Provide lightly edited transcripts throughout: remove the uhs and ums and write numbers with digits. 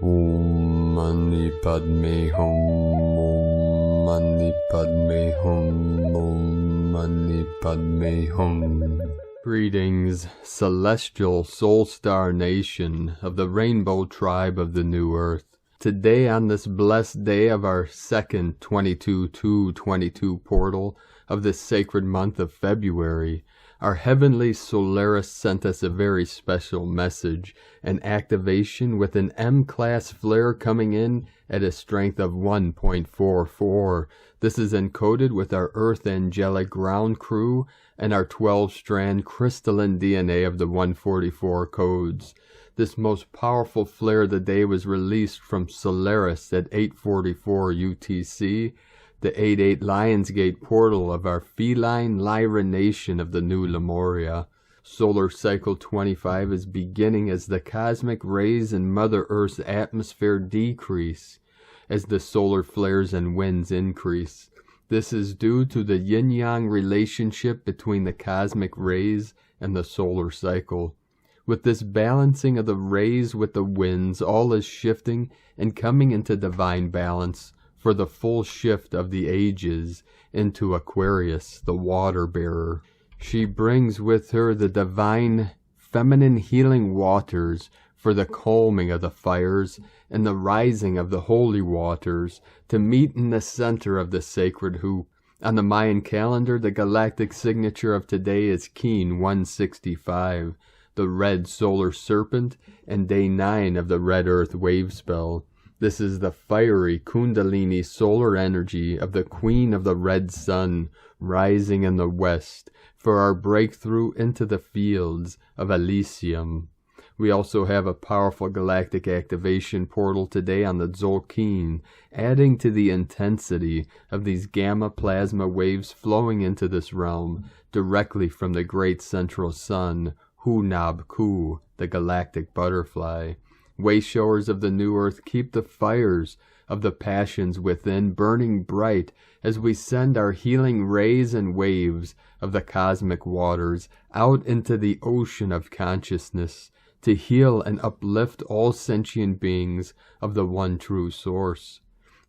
Om Mani Padme Hum. Om Mani Padme Hum. Om Mani Padme Hum. Greetings, celestial soul star nation of the rainbow tribe of the new earth. Today, on this blessed day of our second 22/2/22 portal of this sacred month of February, our heavenly Solaris sent us a very special message, an activation with an M-class flare coming in at a strength of 1.44. This is encoded with our Earth Angelic Ground Crew and our 12-strand crystalline DNA of the 144 codes. This most powerful flare of the day was released from Solaris at 8:44 UTC, the 8-8 Lionsgate portal of our feline Lyra nation of the new Lemuria. Solar cycle 25 is beginning as the cosmic rays in Mother Earth's atmosphere decrease, as the solar flares and winds increase. This is due to the yin-yang relationship between the cosmic rays and the solar cycle. With this balancing of the rays with the winds, all is shifting and coming into divine balance for the full shift of the ages into Aquarius, the water bearer. She brings with her the divine feminine healing waters for the calming of the fires and the rising of the holy waters to meet in the center of the sacred hoop. On the Mayan calendar, the galactic signature of today is Keen 165, the red solar serpent, and day 9 of the red earth wave spell. This is the fiery Kundalini solar energy of the Queen of the Red Sun rising in the west for our breakthrough into the fields of Elysium. We also have a powerful galactic activation portal today on the Tzolk'in, adding to the intensity of these gamma plasma waves flowing into this realm directly from the great central sun, Hunab-Ku, the galactic butterfly. Wayshowers of the new earth, keep the fires of the passions within burning bright as we send our healing rays and waves of the cosmic waters out into the ocean of consciousness to heal and uplift all sentient beings of the one true source.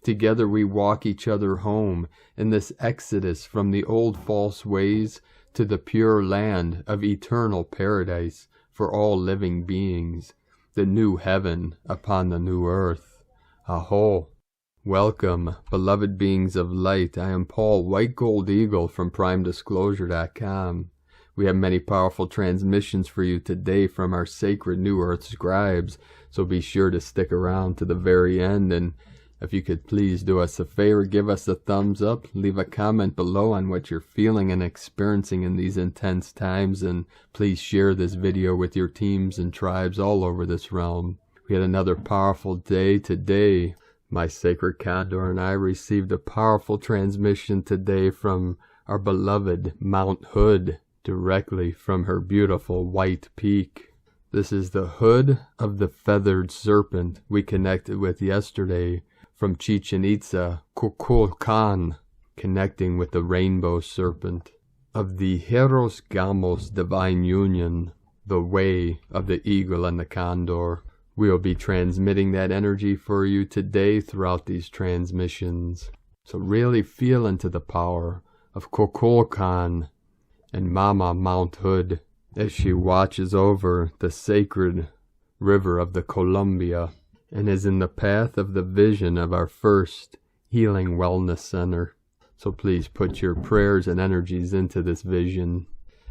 Together we walk each other home in this exodus from the old false ways to the pure land of eternal paradise for all living beings, the new heaven upon the new earth. Aho! Welcome, beloved beings of light. I am Paul, White Gold Eagle from PrimeDisclosure.com. We have many powerful transmissions for you today from our sacred New Earth scribes, so be sure to stick around to the very end, and if you could please do us a favor, give us a thumbs up, leave a comment below on what you're feeling and experiencing in these intense times, and please share this video with your teams and tribes all over this realm. We had another powerful day today. My sacred Condor and I received a powerful transmission today from our beloved Mount Hood, directly from her beautiful white peak. This is the hood of the feathered serpent we connected with yesterday from Chichen Itza, Kukulkan, connecting with the rainbow serpent of the Heros Gamos divine union, the way of the eagle and the condor. We will be transmitting that energy for you today throughout these transmissions. So really feel into the power of Kukulkan and Mama Mount Hood as she watches over the sacred river of the Columbia and is in the path of the vision of our first healing wellness center. So please put your prayers and energies into this vision.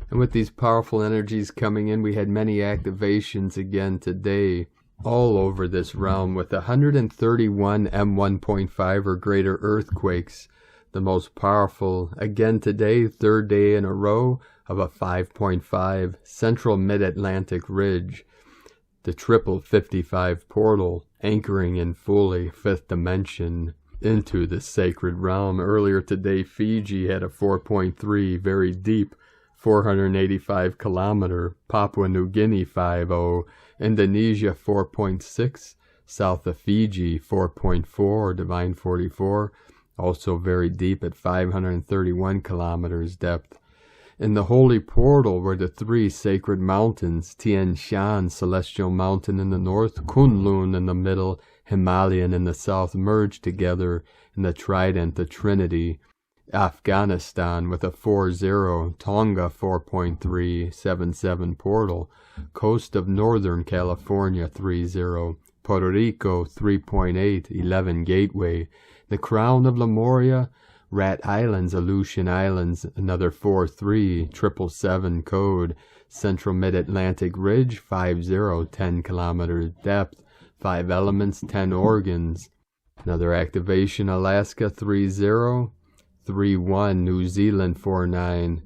And with these powerful energies coming in, we had many activations again today all over this realm with 131 M1.5 or greater earthquakes. The most powerful, again today, third day in a row of a 5.5 central mid-Atlantic ridge. The triple 55 portal anchoring in fully fifth dimension into the sacred realm. Earlier today, Fiji had a 4.3 very deep 485 kilometer, Papua New Guinea 5.0, Indonesia 4.6, south of Fiji 4.4, Divine 44, also very deep at 531 kilometers depth. In the holy portal were the 3 sacred mountains, Tian Shan, celestial mountain in the north, Kunlun in the middle, Himalayan in the south, merged together in the trident, the Trinity. Afghanistan with a 40, Tonga 4.377 portal, coast of Northern California 30, Puerto Rico 3.8, 11 gateway, the crown of Lemuria, Rat Islands, Aleutian Islands, another 4.3, 777 code, Central Mid-Atlantic Ridge 50, 10 kilometers depth, 5 elements, 10 organs, another activation, Alaska 30, 3.1, New Zealand 4.9,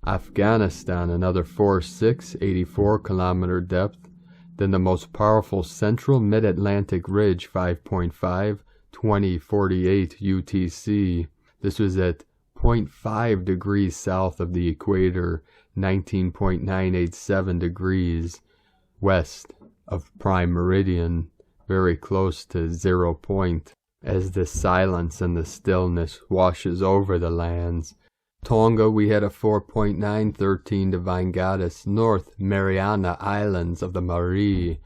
Afghanistan, another 4.6, 84 kilometer depth, then the most powerful Central Mid-Atlantic Ridge 5.5, 2048 UTC. This was at 0.5 degrees south of the equator, 19.987 degrees west of prime meridian, very close to 0 point, as the silence and the stillness washes over the lands. Tonga, we had a 4.913 Divine Goddess, North Mariana Islands of the Marie,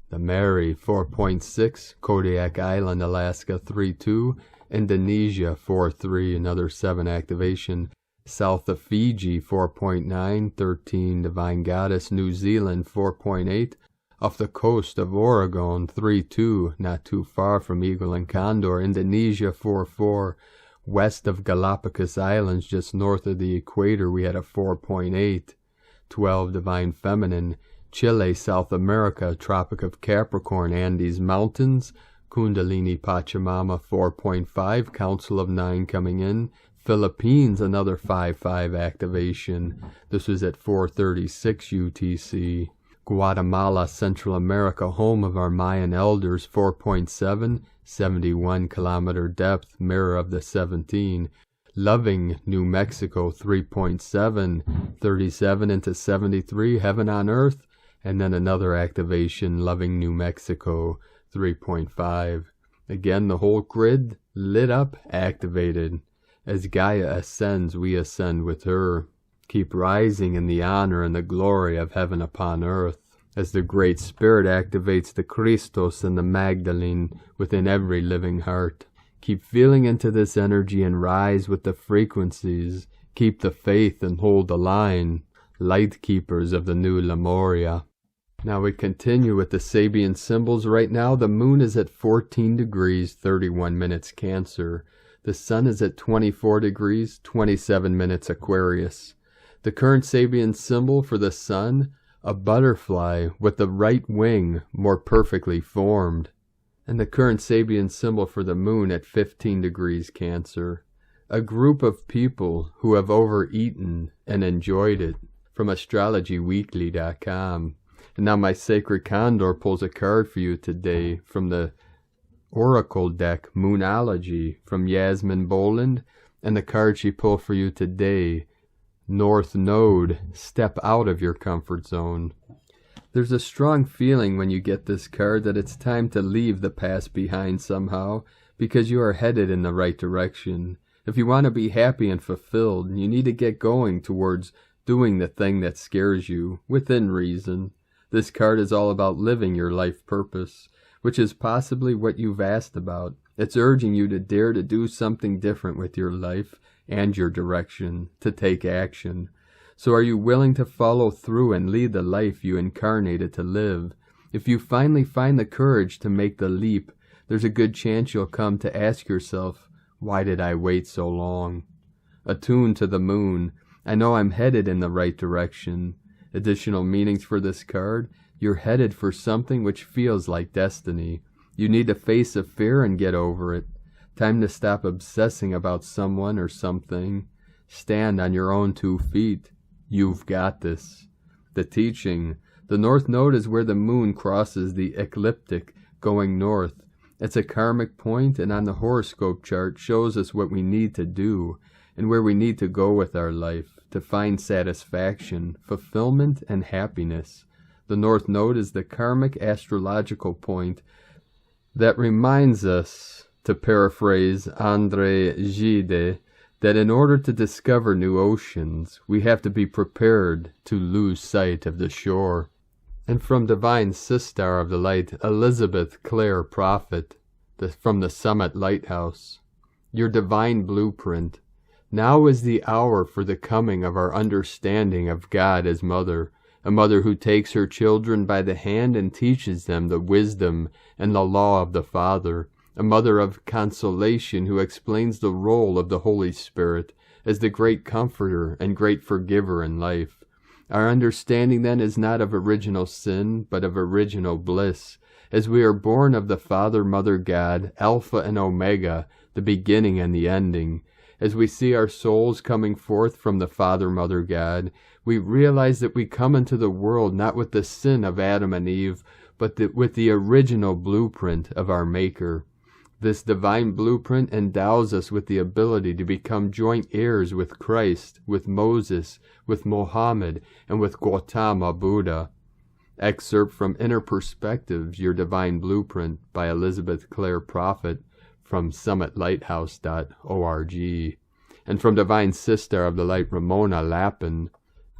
the Mary 4.6, Kodiak Island, Alaska 3.2, Indonesia 4.3, another 7 activation, south of Fiji 4.9, 13 Divine Goddess, New Zealand 4.8, off the coast of Oregon 3.2, not too far from Eagle and Condor, Indonesia 4.4, west of Galapagos Islands just north of the equator we had a 4.8, 12 Divine Feminine, Chile, South America, Tropic of Capricorn, Andes Mountains, Kundalini Pachamama 4.5, Council of 9 coming in, Philippines another 5.5 activation, this was at 4:36 UTC, Guatemala, Central America, home of our Mayan elders 4.7, 71 kilometer depth, mirror of the 17, Loving, New Mexico 3.7, 37 into 73, heaven on earth, and then another activation, Loving, New Mexico 3.5. Again, the whole grid lit up, activated. As Gaia ascends, we ascend with her. Keep rising in the honor and the glory of heaven upon earth. As the Great Spirit activates the Christos and the Magdalene within every living heart. Keep feeling into this energy and rise with the frequencies. Keep the faith and hold the line. Light keepers of the new Lemuria. Now we continue with the Sabian symbols. Right now the moon is at 14 degrees, 31 minutes Cancer. The sun is at 24 degrees, 27 minutes Aquarius. The current Sabian symbol for the sun, a butterfly with the right wing more perfectly formed. And the current Sabian symbol for the moon at 15 degrees Cancer. A group of people who have overeaten and enjoyed it. From astrologyweekly.com. And now my sacred Condor pulls a card for you today from the Oracle deck, Moonology, from Yasmin Boland. And the card she pulled for you today, North Node, step out of your comfort zone. There's a strong feeling when you get this card that it's time to leave the past behind somehow, because you are headed in the right direction. If you want to be happy and fulfilled, you need to get going towards doing the thing that scares you, within reason. This card is all about living your life purpose, which is possibly what you've asked about. It's urging you to dare to do something different with your life and your direction, to take action. So are you willing to follow through and lead the life you incarnated to live? If you finally find the courage to make the leap, there's a good chance you'll come to ask yourself, why did I wait so long? Attuned to the moon, I know I'm headed in the right direction. Additional meanings for this card, you're headed for something which feels like destiny. You need to face a fear and get over it. Time to stop obsessing about someone or something. Stand on your own 2 feet. You've got this. The teaching. The North Node is where the moon crosses the ecliptic, going north. It's a karmic point, and on the horoscope chart shows us what we need to do and where we need to go with our life to find satisfaction, fulfillment, and happiness. The North Node is the karmic astrological point that reminds us, to paraphrase André Gide, that in order to discover new oceans, we have to be prepared to lose sight of the shore. And from Divine Sister of the Light, Elizabeth Clare Prophet, from the Summit Lighthouse, your divine blueprint. Now is the hour for the coming of our understanding of God as Mother, a mother who takes her children by the hand and teaches them the wisdom and the law of the Father, a mother of consolation who explains the role of the Holy Spirit as the great comforter and great forgiver in life. Our understanding then is not of original sin, but of original bliss, as we are born of the Father, Mother God, Alpha and Omega, the beginning and the ending. As we see our souls coming forth from the Father, Mother God, we realize that we come into the world not with the sin of Adam and Eve, but with the original blueprint of our Maker. This divine blueprint endows us with the ability to become joint heirs with Christ, with Moses, with Mohammed, and with Gautama Buddha. Excerpt from Inner Perspectives, Your Divine Blueprint by Elizabeth Clare Prophet from summitlighthouse.org. And from Divine Sister of the Light, Ramona Lappin,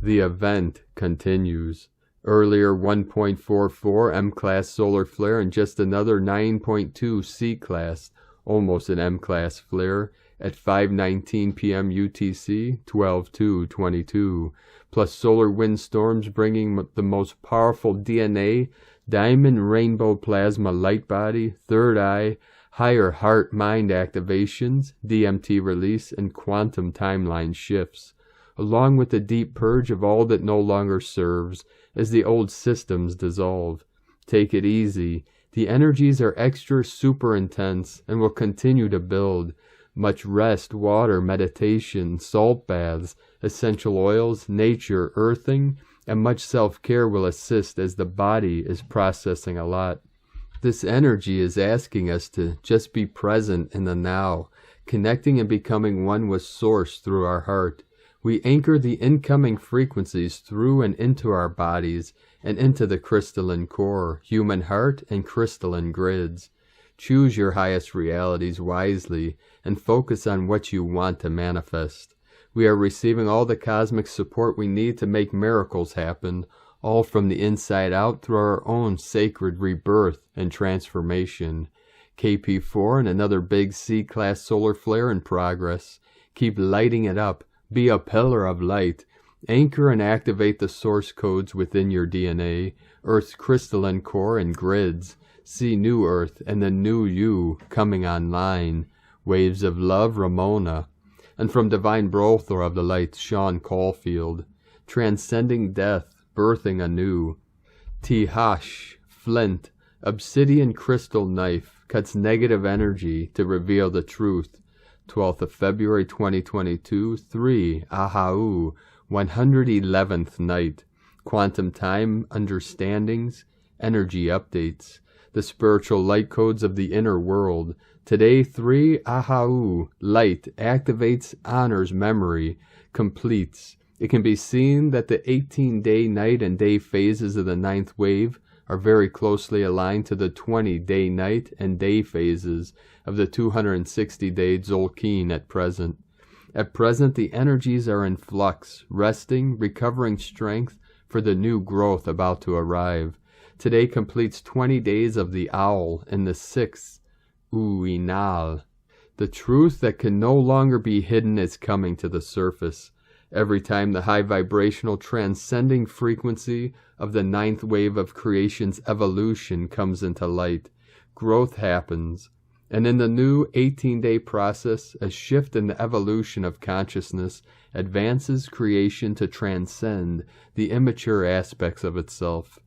the event continues. Earlier 1.44 M-class solar flare and just another 9.2 C-class, almost an M-class flare, at 5:19 p.m. UTC, 12/2/22, plus solar wind storms bringing the most powerful DNA, diamond rainbow plasma light body, third eye, higher heart-mind activations, DMT release, and quantum timeline shifts, along with the deep purge of all that no longer serves as the old systems dissolve. Take it easy. The energies are extra super intense and will continue to build. Much rest, water, meditation, salt baths, essential oils, nature, earthing, and much self-care will assist as the body is processing a lot. This energy is asking us to just be present in the now, connecting and becoming one with Source through our heart. We anchor the incoming frequencies through and into our bodies and into the crystalline core, human heart, and crystalline grids. Choose your highest realities wisely and focus on what you want to manifest. We are receiving all the cosmic support we need to make miracles happen, all from the inside out through our own sacred rebirth and transformation. KP4 and another big C-class solar flare in progress. Keep lighting it up. Be a pillar of light. Anchor and activate the source codes within your DNA, Earth's crystalline core and grids. See New Earth and the new you coming online. Waves of Love, Ramona. And from Divine Brother of the Light, Sean Caulfield. Transcending Death, Birthing Anew. Tihash, Flint, Obsidian Crystal Knife, cuts negative energy to reveal the truth. 12th of February 2022, 3, Ahau, 111th night. Quantum time understandings, energy updates. The spiritual light codes of the inner world. Today, 3, Ahau, light, activates, honors memory, completes. It can be seen that the 18-day night and day phases of the ninth wave are very closely aligned to the 20-day night and day phases of the 260-day Tzolk'in at present. At present, the energies are in flux, resting, recovering strength for the new growth about to arrive. Today completes 20 days of the owl in the 6th, Uinal. The truth that can no longer be hidden is coming to the surface. Every time the high vibrational transcending frequency of the ninth wave of creation's evolution comes into light, growth happens. And in the new 18-day process, a shift in the evolution of consciousness advances creation to transcend the immature aspects of itself.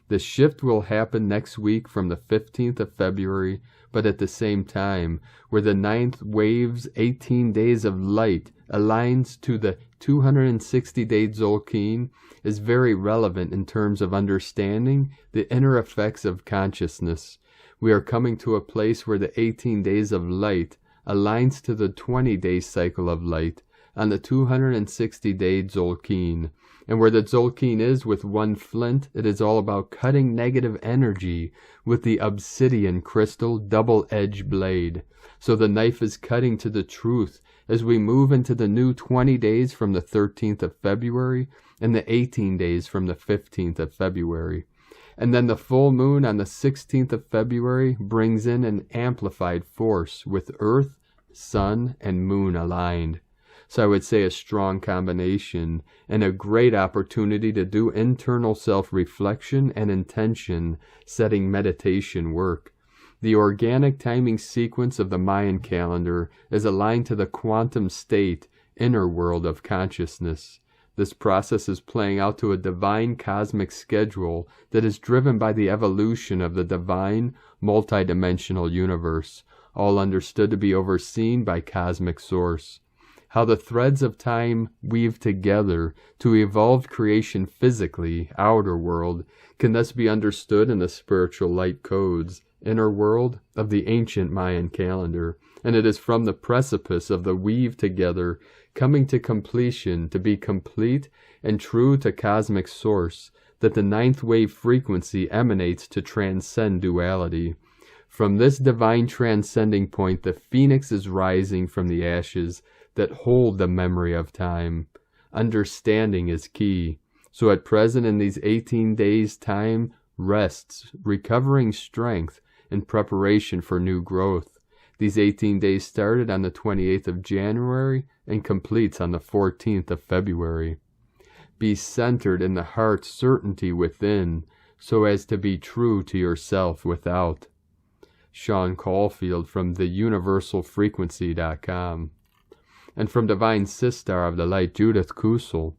The shift will happen next week from the 15th of February, but at the same time, where the ninth wave's 18 days of light aligns to the 260-day Tzolk'in, is very relevant in terms of understanding the inner effects of consciousness. We are coming to a place where the 18 days of light aligns to the 20-day cycle of light on the 260-day Tzolk'in, And where the Tzolk'in is with one flint, it is all about cutting negative energy with the obsidian crystal double-edged blade. So the knife is cutting to the truth as we move into the new 20 days from the 13th of February and the 18 days from the 15th of February. And then the full moon on the 16th of February brings in an amplified force with Earth, Sun, and Moon aligned. So I would say a strong combination and a great opportunity to do internal self-reflection and intention setting meditation work. The organic timing sequence of the Mayan calendar is aligned to the quantum state, inner world of consciousness. This process is playing out to a divine cosmic schedule that is driven by the evolution of the divine multidimensional universe, all understood to be overseen by cosmic source. How the threads of time weave together to evolve creation physically, outer world, can thus be understood in the spiritual light codes, inner world, of the ancient Mayan calendar, and it is from the precipice of the weave together, coming to completion, to be complete and true to cosmic source, that the ninth wave frequency emanates to transcend duality. From this divine transcending point, the phoenix is rising from the ashes that hold the memory of time. Understanding is key. So at present in these 18 days' time rests, recovering strength in preparation for new growth. These 18 days started on the 28th of January and completes on the 14th of February. Be centered in the heart's certainty within, so as to be true to yourself without. Sean Caulfield from theuniversalfrequency.com. And from Divine Sistar of the Light, Judith Kusel.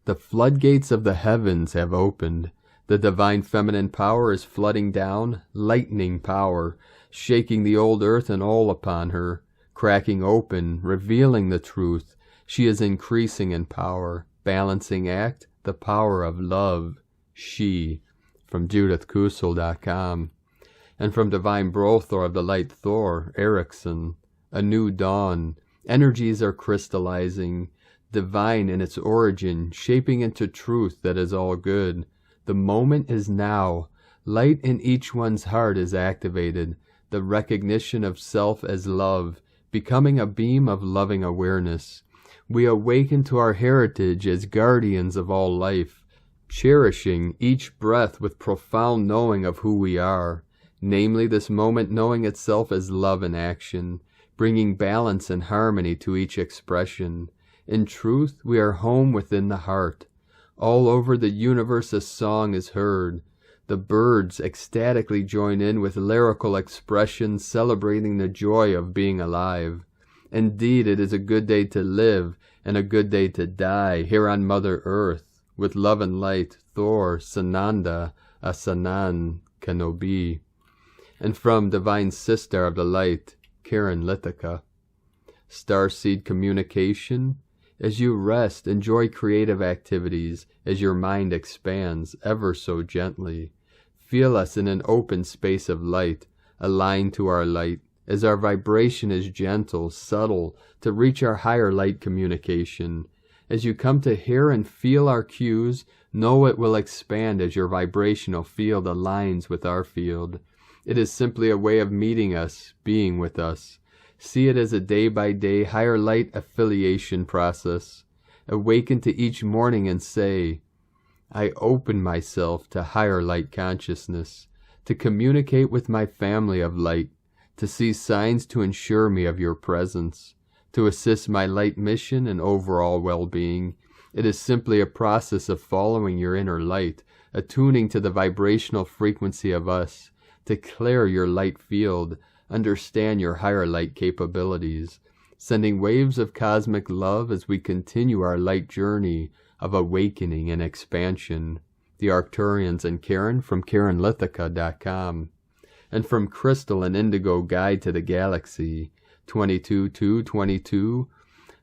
The floodgates of the heavens have opened. The divine feminine power is flooding down, lightning power, shaking the old earth and all upon her, cracking open, revealing the truth. She is increasing in power. Balancing act, the power of love. She, from JudithKusel.com. And from Divine Brothor of the Light, Thor Erickson. A new dawn. Energies are crystallizing, divine in its origin, shaping into truth that is all good. The moment is now. Light in each one's heart is activated, the recognition of self as love, becoming a beam of loving awareness. We awaken to our heritage as guardians of all life, cherishing each breath with profound knowing of who we are, namely this moment knowing itself as love in action, bringing balance and harmony to each expression. In truth, we are home within the heart. All over the universe a song is heard. The birds ecstatically join in with lyrical expressions celebrating the joy of being alive. Indeed, it is a good day to live and a good day to die here on Mother Earth. With love and light, Thor, Sananda, Asanan, Kenobi. And from Divine Sister of the Light, Karen Lithica. Starseed communication. As you rest, enjoy creative activities as your mind expands ever so gently. Feel us in an open space of light, aligned to our light, as our vibration is gentle, subtle, to reach our higher light communication. As you come to hear and feel our cues, know it will expand as your vibrational field aligns with our field. It is simply a way of meeting us, being with us. See it as a day-by-day higher light affiliation process. Awaken to each morning and say, I open myself to higher light consciousness, to communicate with my family of light, to see signs to ensure me of your presence, to assist my light mission and overall well-being. It is simply a process of following your inner light, attuning to the vibrational frequency of us, to clear your light field, understand your higher light capabilities, sending waves of cosmic love as we continue our light journey of awakening and expansion. The Arcturians and Karen from KarenLithica.com. And from Crystal and Indigo Guide to the Galaxy, 22-2-22,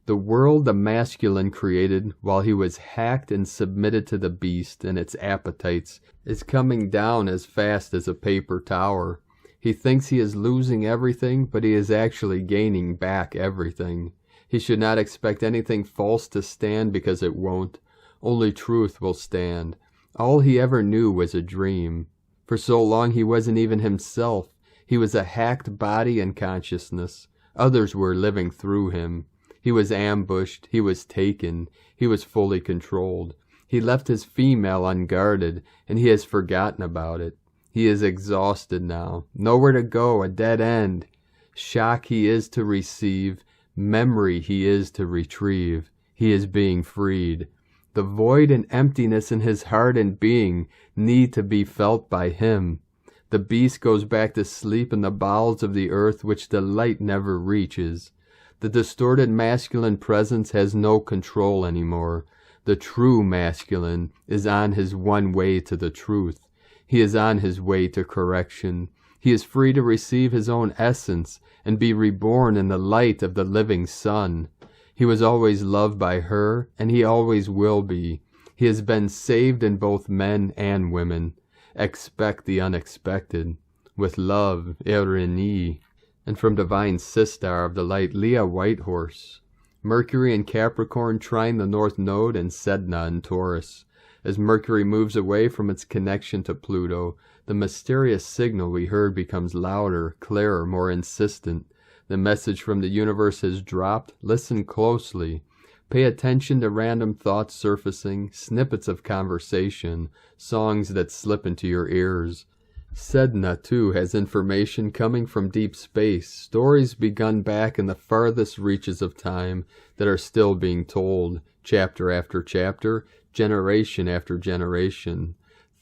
the world the masculine created while he was hacked and submitted to the beast and its appetites is coming down as fast as a paper tower. He thinks he is losing everything, but he is actually gaining back everything. He should not expect anything false to stand because it won't. Only truth will stand. All he ever knew was a dream. For so long he wasn't even himself. He was a hacked body and consciousness. Others were living through him. He was ambushed. He was taken. He was fully controlled. He left his female unguarded, and he has forgotten about it. He is exhausted now. Nowhere to go, a dead end. Shock he is to receive. Memory he is to retrieve. He is being freed. The void and emptiness in his heart and being need to be felt by him. The beast goes back to sleep in the bowels of the earth which the light never reaches. The distorted masculine presence has no control anymore. The true masculine is on his one way to the truth. He is on his way to correction. He is free to receive his own essence and be reborn in the light of the living sun. He was always loved by her, and he always will be. He has been saved in both men and women. Expect the unexpected. With love, Irini. And from divine Sistar of the light, Leah Whitehorse. Mercury in Capricorn trine the North Node and Sedna in Taurus. As Mercury moves away from its connection to Pluto, the mysterious signal we heard becomes louder, clearer, more insistent. The message from the universe has dropped. Listen closely. Pay attention to random thoughts surfacing, snippets of conversation, songs that slip into your ears. Sedna, too, has information coming from deep space, stories begun back in the farthest reaches of time that are still being told, chapter after chapter, generation after generation.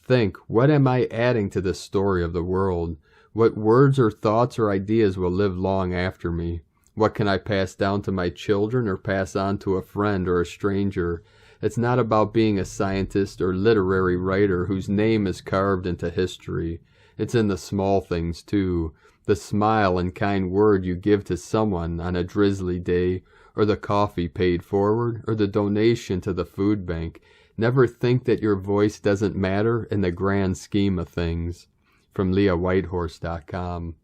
Think, what am I adding to the story of the world? What words or thoughts or ideas will live long after me? What can I pass down to my children or pass on to a friend or a stranger? It's not about being a scientist or literary writer whose name is carved into history. It's in the small things, too. The smile and kind word you give to someone on a drizzly day, or the coffee paid forward, or the donation to the food bank. Never think that your voice doesn't matter in the grand scheme of things. From LeahWhitehorse.com.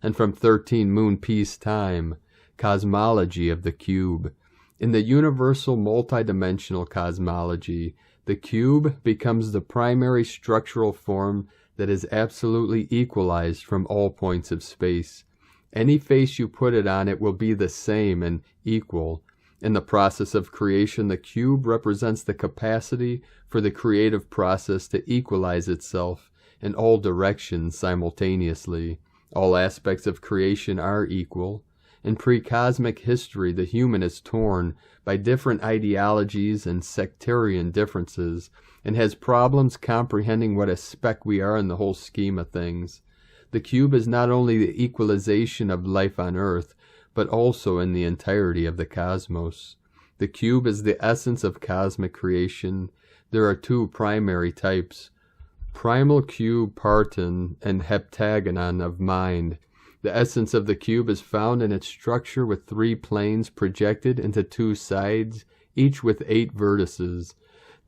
And from 13 Moon Peace Time, Cosmology of the Cube. In the universal multidimensional cosmology, the cube becomes the primary structural form that is absolutely equalized from all points of space. Any face you put it on, it will be the same and equal. In the process of creation, the cube represents the capacity for the creative process to equalize itself in all directions simultaneously. All aspects of creation are equal. In pre-cosmic history, the human is torn by different ideologies and sectarian differences, and has problems comprehending what a speck we are in the whole scheme of things. The cube is not only the equalization of life on Earth, but also in the entirety of the cosmos. The cube is the essence of cosmic creation. There are two primary types: primal cube parton and heptagonon of mind. The essence of the cube is found in its structure with 3 planes projected into 2 sides, each with 8 vertices.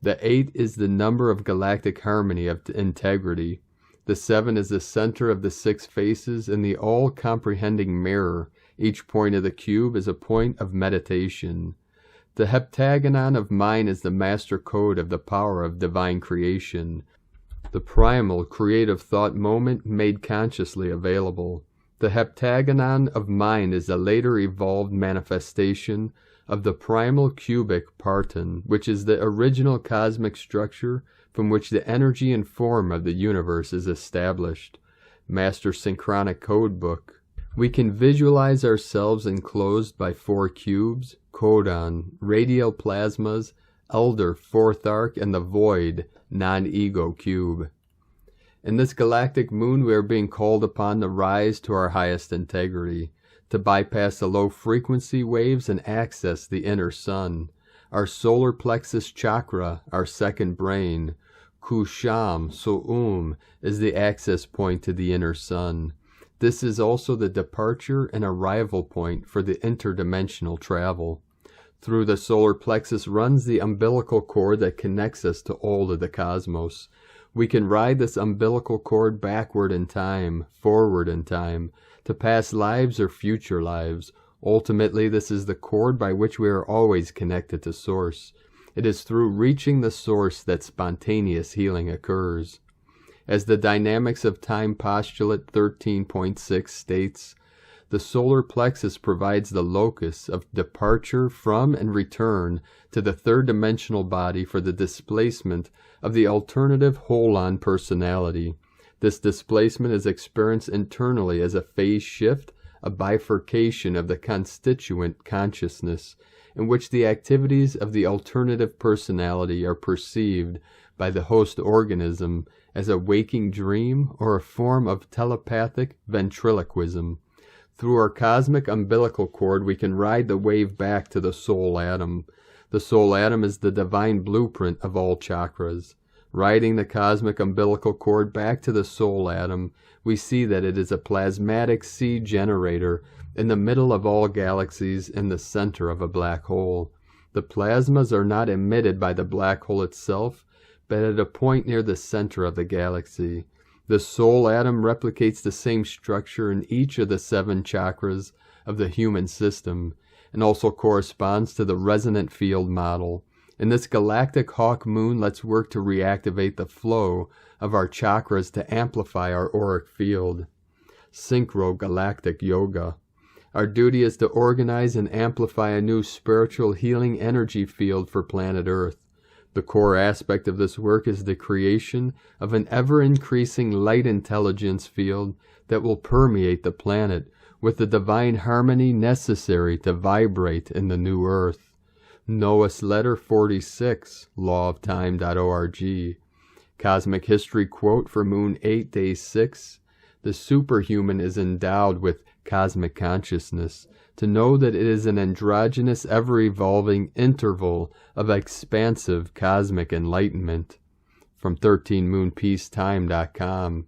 The 8 is the number of galactic harmony of integrity. The 7 is the center of the 6 faces and the all-comprehending mirror. Each point of the cube is a point of meditation. The heptagonon of mind is the master code of the power of divine creation, the primal creative thought moment made consciously available. The heptagonon of mind is a later evolved manifestation of the primal cubic parton, which is the original cosmic structure from which the energy and form of the universe is established. Master Synchronic Code Book. We can visualize ourselves enclosed by 4 cubes: codon, radial plasmas, elder, 4th arc, and the void, non-ego cube. In this galactic moon, we are being called upon to rise to our highest integrity, to bypass the low-frequency waves and access the inner sun. Our solar plexus chakra, our second brain, Kusham So'um, is the access point to the inner sun. This is also the departure and arrival point for the interdimensional travel. Through the solar plexus runs the umbilical cord that connects us to all of the cosmos. We can ride this umbilical cord backward in time, forward in time, to past lives or future lives. Ultimately, this is the cord by which we are always connected to Source. It is through reaching the source that spontaneous healing occurs. As the Dynamics of Time postulate 13.6 states, the solar plexus provides the locus of departure from and return to the third-dimensional body for the displacement of the alternative whole-on personality. This displacement is experienced internally as a phase shift, a bifurcation of the constituent consciousness, in which the activities of the alternative personality are perceived by the host organism as a waking dream or a form of telepathic ventriloquism. Through our cosmic umbilical cord, we can ride the wave back to the soul atom. The soul atom is the divine blueprint of all chakras. Riding the cosmic umbilical cord back to the soul atom, we see that it is a plasmatic seed generator in the middle of all galaxies in the center of a black hole. The plasmas are not emitted by the black hole itself, but at a point near the center of the galaxy. The soul atom replicates the same structure in each of the 7 chakras of the human system, and also corresponds to the resonant field model. In this galactic hawk moon, let's work to reactivate the flow of our chakras to amplify our auric field. Synchro-galactic yoga. Our duty is to organize and amplify a new spiritual healing energy field for planet Earth. The core aspect of this work is the creation of an ever-increasing light intelligence field that will permeate the planet with the divine harmony necessary to vibrate in the new Earth. Noah's Letter 46, lawoftime.org. Cosmic History quote for Moon 8, Day 6. The superhuman is endowed with cosmic consciousness, to know that it is an androgynous, ever-evolving interval of expansive cosmic enlightenment. From 13moonpeacetime.com.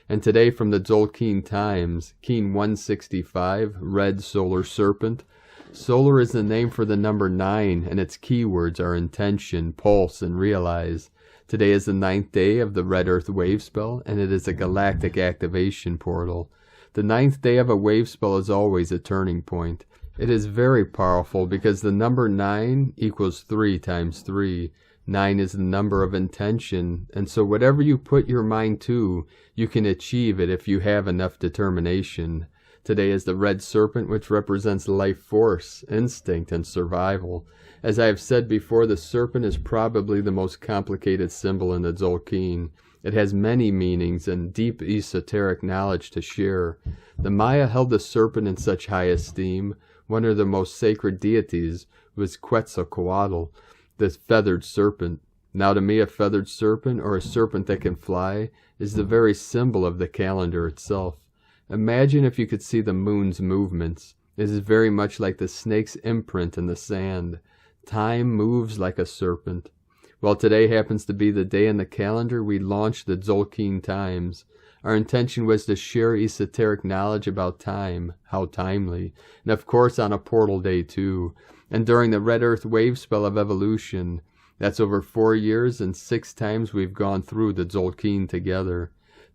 And today from the Tzolk'in Times, Keen 165, Red Solar Serpent. Solar is the name for the number 9, and its keywords are intention, pulse, and realize. Today is the 9th day of the Red Earth Wave Spell, and it is a galactic activation portal. The 9th day of a wave spell is always a turning point. It is very powerful because the number 9 equals 3 times 3. 9 is the number of intention, and so whatever you put your mind to, you can achieve it if you have enough determination. Today is the Red Serpent, which represents life force, instinct, and survival. As I have said before, the serpent is probably the most complicated symbol in the Tzolk'in. It has many meanings and deep esoteric knowledge to share. The Maya held the serpent in such high esteem. One of the most sacred deities was Quetzalcoatl, the feathered serpent. Now to me, a feathered serpent, or a serpent that can fly, is the very symbol of the calendar itself. Imagine if you could see the moon's movements. It is very much like the snake's imprint in the sand. Time moves like a serpent. Well, today happens to be the day in the calendar we launched the Tzolk'in Times. Our intention was to share esoteric knowledge about time, how timely, and of course on a portal day too, and during the Red Earth Wave Spell of Evolution. That's over 4 years and 6 times we've gone through the Tzolk'in together.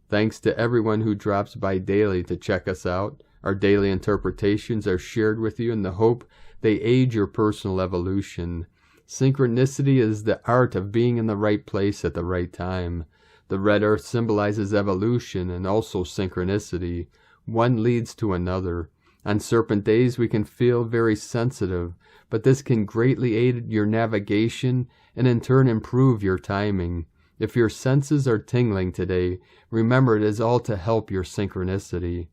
Thanks to everyone who drops by daily to check us out. Our daily interpretations are shared with you in the hope they aid your personal evolution. Synchronicity is the art of being in the right place at the right time. The red earth symbolizes evolution and also synchronicity. One leads to another. On Serpent days we can feel very sensitive, but this can greatly aid your navigation and in turn improve your timing. If your senses are tingling today, remember it is all to help your synchronicity.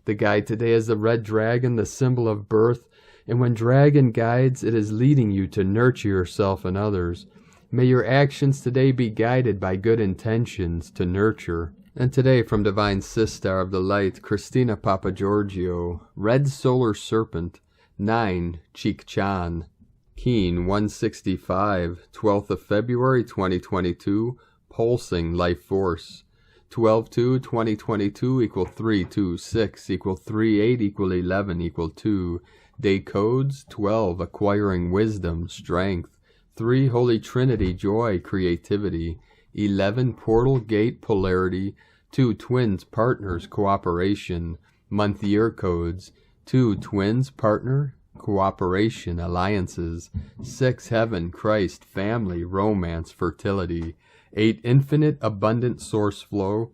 The guide today is the red dragon, the symbol of birth, and when dragon guides, it is leading you to nurture yourself and others. May your actions today be guided by good intentions to nurture. And today from Divine Sistar of the Light, Christina Papagiorgio, Red Solar Serpent, 9, Cheek Chan, Keen 165, 12th of February 2022, Pulsing Life Force. 12/2/2022 equal 326 equal 38 equal 11 equal 2. Day codes 12 acquiring wisdom, strength. 3 Holy Trinity joy, creativity. 11 portal gate polarity. 2 twins partners cooperation. Month year codes 2 twins partner cooperation, alliances. 6, heaven, Christ, family, romance, fertility. 8, infinite, abundant source flow.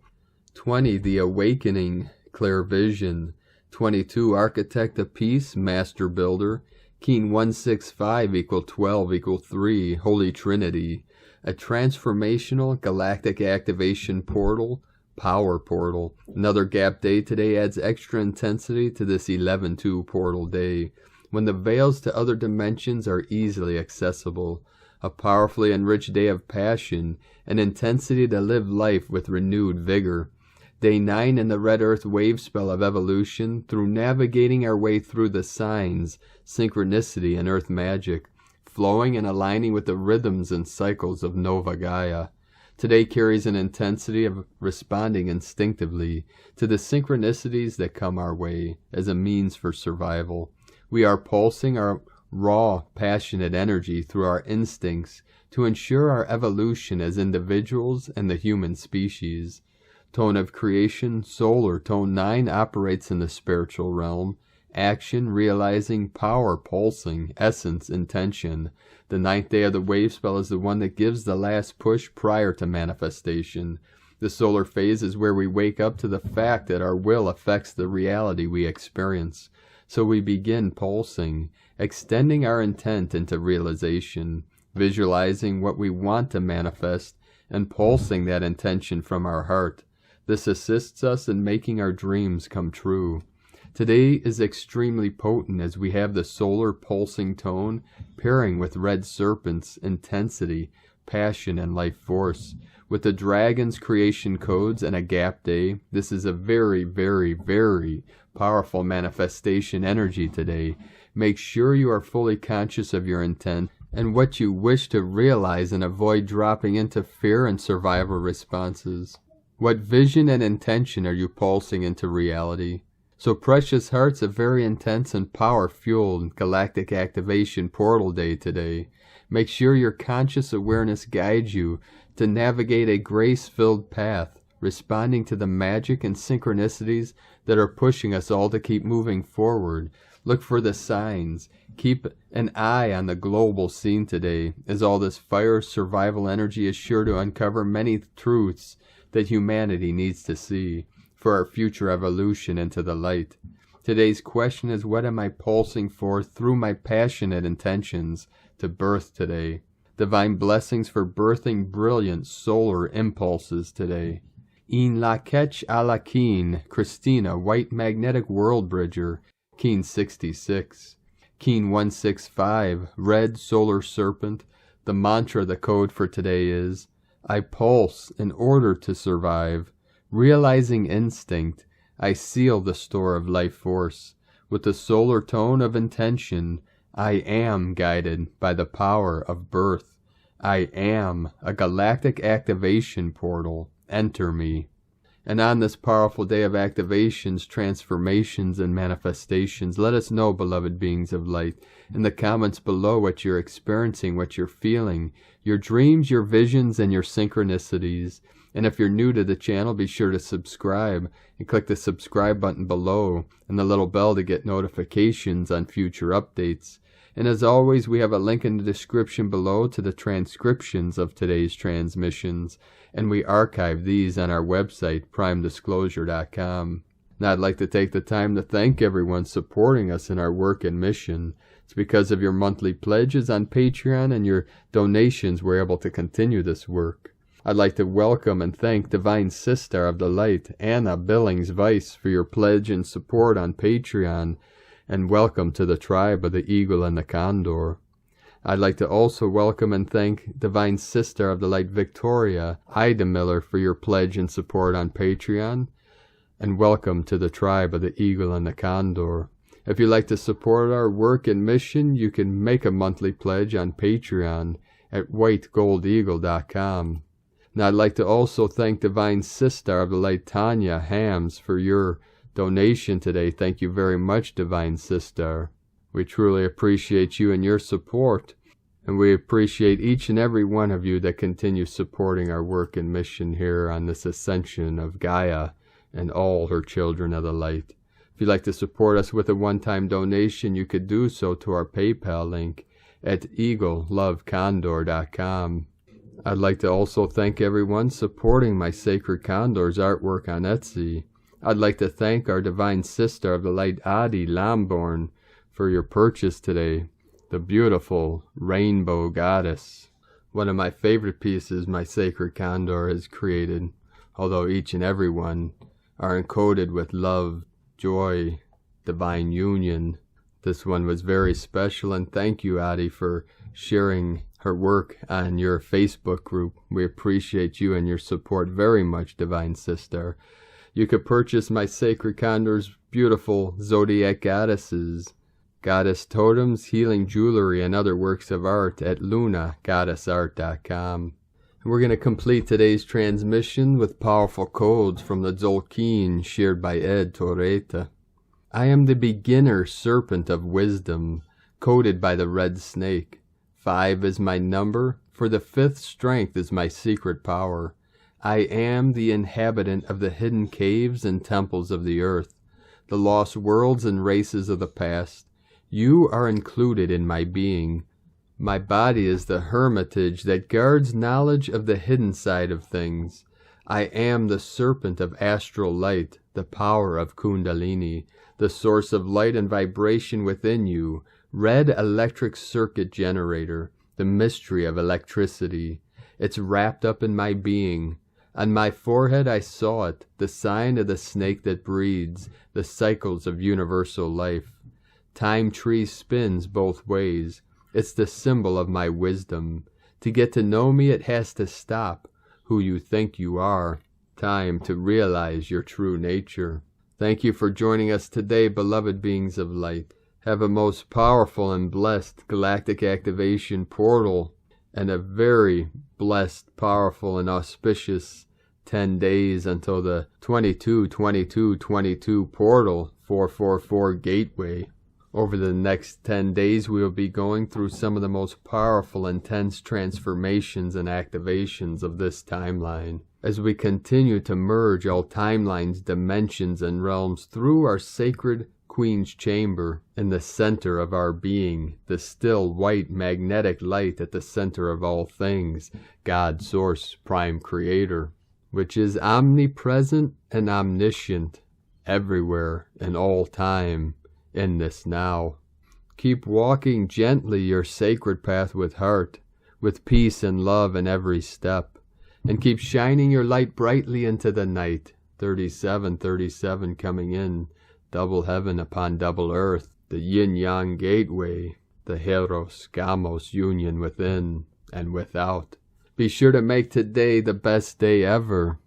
20, the awakening, clear vision. 22, architect of peace, master builder. Keen 165 equal 12 equal 3, Holy Trinity. A transformational galactic activation portal, power portal. Another gap day today adds extra intensity to this 11-2 portal day, when the veils to other dimensions are easily accessible. A powerfully enriched day of passion and intensity to live life with renewed vigor. Day 9 in the Red Earth wave spell of evolution, through navigating our way through the signs, synchronicity, and earth magic, flowing and aligning with the rhythms and cycles of Nova Gaia. Today carries an intensity of responding instinctively to the synchronicities that come our way as a means for survival. We are pulsing our raw, passionate energy through our instincts to ensure our evolution as individuals and the human species. Tone of creation, solar, tone 9 operates in the spiritual realm. Action, realizing, power, pulsing, essence, intention. The 9th day of the wave spell is the one that gives the last push prior to manifestation. The solar phase is where we wake up to the fact that our will affects the reality we experience. So we begin pulsing, extending our intent into realization, visualizing what we want to manifest, and pulsing that intention from our heart. This assists us in making our dreams come true. Today is extremely potent as we have the solar pulsing tone pairing with red serpent's intensity, passion, and life force. With the dragon's creation codes and a gap day, this is a very, very, very powerful manifestation energy today. Make sure you are fully conscious of your intent and what you wish to realize, and avoid dropping into fear and survival responses. What vision and intention are you pulsing into reality? So precious hearts, a very intense and power-fueled galactic activation portal day today. Make sure your conscious awareness guides you to navigate a grace-filled path, responding to the magic and synchronicities that are pushing us all to keep moving forward. Look for the signs. Keep an eye on the global scene today, as all this fire survival energy is sure to uncover many truths that humanity needs to see for our future evolution into the light. Today's question is, what am I pulsing for through my passionate intentions to birth today? Divine blessings for birthing brilliant solar impulses today. In la ketch a la keen, Christina, white magnetic world bridger, Keen 66. Keen 165, red solar serpent. The mantra, the code for today is, I pulse in order to survive. Realizing instinct, I seal the store of life force. With the solar tone of intention, I am guided by the power of birth. I am a galactic activation portal. Enter me. And on this powerful day of activations, transformations, and manifestations, let us know, beloved beings of light, in the comments below what you're experiencing, what you're feeling, your dreams, your visions, and your synchronicities. And if you're new to the channel, be sure to subscribe and click the subscribe button below and the little bell to get notifications on future updates. And as always, we have a link in the description below to the transcriptions of today's transmissions, and we archive these on our website, primedisclosure.com. Now I'd like to take the time to thank everyone supporting us in our work and mission. It's because of your monthly pledges on Patreon and your donations we're able to continue this work. I'd like to welcome and thank Divine Sister of the Light, Anna Billings Weiss, for your pledge and support on Patreon, and welcome to the tribe of the Eagle and the Condor. I'd like to also welcome and thank Divine Sister of the Light, Victoria Idemiller, for your pledge and support on Patreon, and welcome to the tribe of the Eagle and the Condor. If you'd like to support our work and mission, you can make a monthly pledge on Patreon at whitegoldeagle.com. Now I'd like to also thank Divine Sister of the Light, Tanya Hams, for your donation today. Thank you very much, Divine Sister. We truly appreciate you and your support, and we appreciate each and every one of you that continue supporting our work and mission here on this ascension of Gaia and all her children of the light. If you'd like to support us with a one-time donation, you could do so to our PayPal link at eaglelovecondor.com. I'd like to also thank everyone supporting my Sacred Condor's artwork on Etsy. I'd like to thank our Divine Sister of the Light, Adi Lamborn, for your purchase today, the beautiful Rainbow Goddess. One of my favorite pieces my Sacred Condor has created, although each and every one are encoded with love, joy, divine union. This one was very special, and thank you, Adi, for sharing her work on your Facebook group. We appreciate you and your support very much, Divine Sister. You could purchase my Sacred Condor's beautiful zodiac goddesses, goddess totems, healing jewelry, and other works of art at lunagoddessart.com. We're going to complete today's transmission with powerful codes from the Tzolk'in shared by Ed Torreta. I am the beginner serpent of wisdom, coded by the red snake. 5 is my number, for the 5th strength is my secret power. I am the inhabitant of the hidden caves and temples of the earth, the lost worlds and races of the past. You are included in my being. My body is the hermitage that guards knowledge of the hidden side of things. I am the serpent of astral light, the power of Kundalini, the source of light and vibration within you, red electric circuit generator, the mystery of electricity. It's wrapped up in my being. On my forehead I saw it, the sign of the snake that breeds, the cycles of universal life. Time tree spins both ways. It's the symbol of my wisdom. To get to know me, it has to stop who you think you are. Time to realize your true nature. Thank you for joining us today, beloved beings of light. Have a most powerful and blessed galactic activation portal and a very blessed, powerful, and auspicious 10 days until the 22-22-22 portal 444 gateway. Over the next 10 days, we will be going through some of the most powerful, intense transformations and activations of this timeline, as we continue to merge all timelines, dimensions, and realms through our sacred Queen's Chamber in the center of our being, the still white magnetic light at the center of all things, God, Source, Prime Creator, which is omnipresent and omniscient, everywhere, in all time, in this now. Keep walking gently your sacred path with heart, with peace and love in every step, and keep shining your light brightly into the night. 3737 coming in, double heaven upon double earth, the yin-yang gateway, the Heros Gamos union within and without. Be sure to make today the best day ever.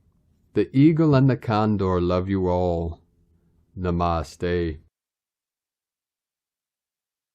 The eagle and the condor love you all. Namaste.